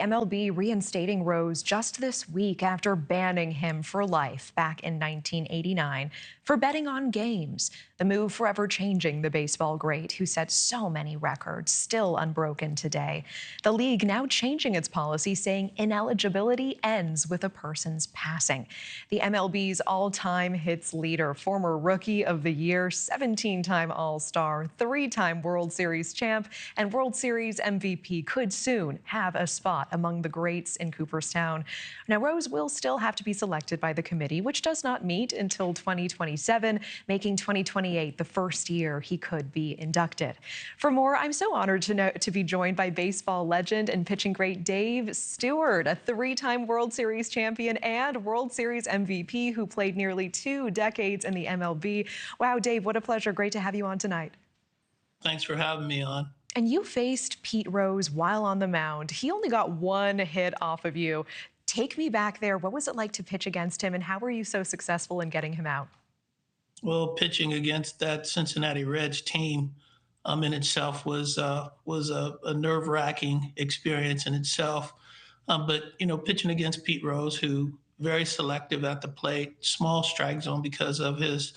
MLB reinstating Rose just this week after banning him for life back in 1989 for betting on games. The move forever changing the baseball great who set so many records, still unbroken today. The league now changing its policy, saying ineligibility ends with a person's passing. The MLB's all-time hits leader, former Rookie of the Year, 17-time All-Star, 3-time World Series champ, and World Series MVP could soon have a spot among the greats in Cooperstown. Now, Rose will still have to be selected by the committee, which does not meet until 2027, making 2028 the first year he could be inducted. For more, I'm so honored to be joined by baseball legend and pitching great Dave Stewart, a 3-time World Series champion and World Series MVP who played nearly 2 decades in the MLB. Wow, Dave, what a pleasure. Great to have you on tonight. Thanks for having me on. And you faced Pete Rose while on the mound. He only got 1 hit off of you. Take me back there. What was it like to pitch against him, and how were you so successful in getting him out? Well, pitching against that Cincinnati Reds team in itself was a nerve-wracking experience in itself. But pitching against Pete Rose, who very selective at the plate, small strike zone because of his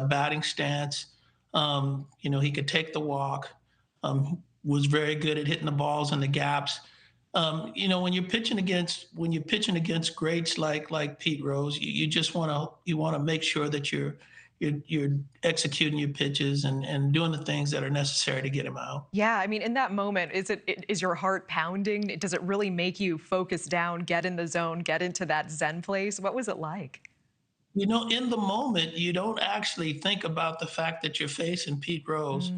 batting stance. He could take the walk. Was very good at hitting the balls in the gaps. When you're pitching against greats like Pete Rose, you just want to make sure that you're executing your pitches and doing the things that are necessary to get him out. Yeah, I mean, in that moment, is your heart pounding? Does it really make you focus down, get in the zone, get into that Zen place? What was it like? In the moment, you don't actually think about the fact that you're facing Pete Rose.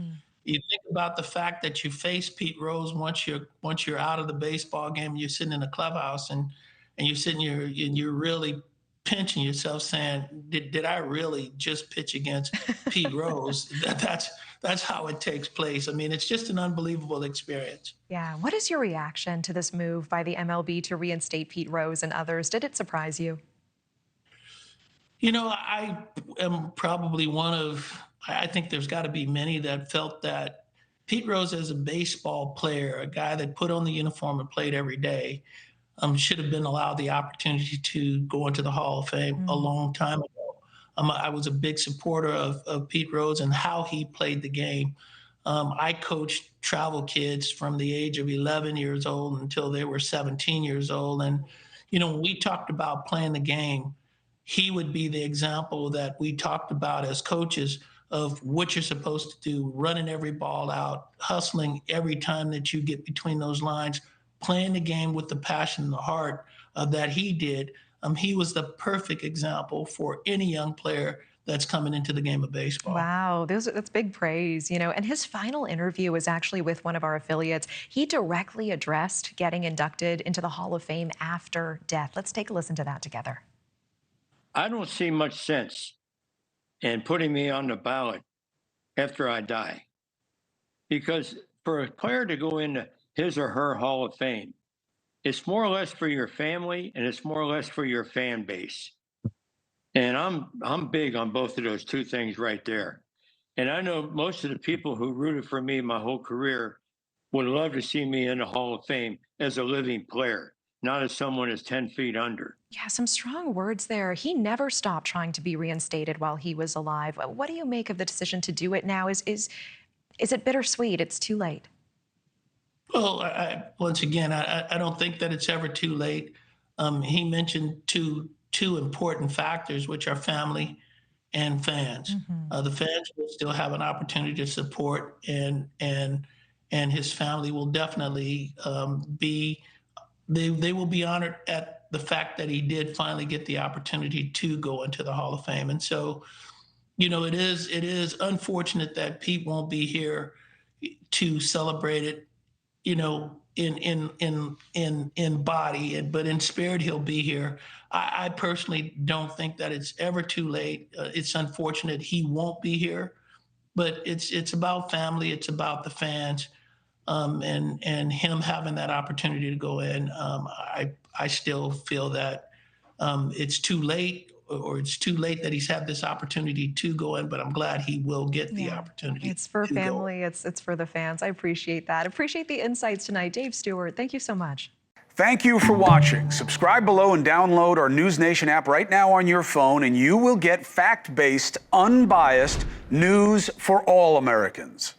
You think about the fact that you face Pete Rose once you're out of the baseball game, you're sitting in the clubhouse and you're sitting here and you're really pinching yourself saying, did I really just pitch against Pete Rose? That's how it takes place. I mean, it's just an unbelievable experience. Yeah. What is your reaction to this move by the MLB to reinstate Pete Rose and others? Did it surprise you? I am probably I think there's got to be many that felt that Pete Rose, as a baseball player, a guy that put on the uniform and played every day, should have been allowed the opportunity to go into the Hall of Fame a long time ago. I was a big supporter of Pete Rose and how he played the game. I coached travel kids from the age of 11 years old until they were 17 years old. And, when we talked about playing the game, he would be the example that we talked about as coaches of what you're supposed to do, running every ball out, hustling every time that you get between those lines, playing the game with the passion and the heart that he did. He was the perfect example for any young player that's coming into the game of baseball. Wow, that's big praise, and his final interview was actually with one of our affiliates. He directly addressed getting inducted into the Hall of Fame after death. Let's take a listen to that together. I don't see much sense in putting me on the ballot after I die, because for a player to go into his or her Hall of Fame, it's more or less for your family and it's more or less for your fan base. And I'm big on both of those two things right there. And I know most of the people who rooted for me my whole career would love to see me in the Hall of Fame as a living player, not as someone who's 10 feet under. Yeah, some strong words there. He never stopped trying to be reinstated while he was alive. What do you make of the decision to do it now? Is it bittersweet? It's too late. Well, once again, I don't think that it's ever too late. He mentioned two important factors, which are family and fans. The fans will still have an opportunity to support, and his family will definitely they will be honored at the fact that he did finally get the opportunity to go into the Hall of Fame. And so, it is unfortunate that Pete won't be here to celebrate it, in body, but in spirit he'll be here. I personally don't think that it's ever too late. It's unfortunate he won't be here, but it's about family, it's about the fans. And him having that opportunity to go in, I still feel that it's too late, or it's too late that he's had this opportunity to go in, but I'm glad he will get the opportunity. It's for family, it's for the fans. I appreciate that. Appreciate the insights tonight. Dave Stewart, thank you so much. Thank you for watching. Subscribe below and download our NewsNation app right now on your phone, and you will get fact-based, unbiased news for all Americans.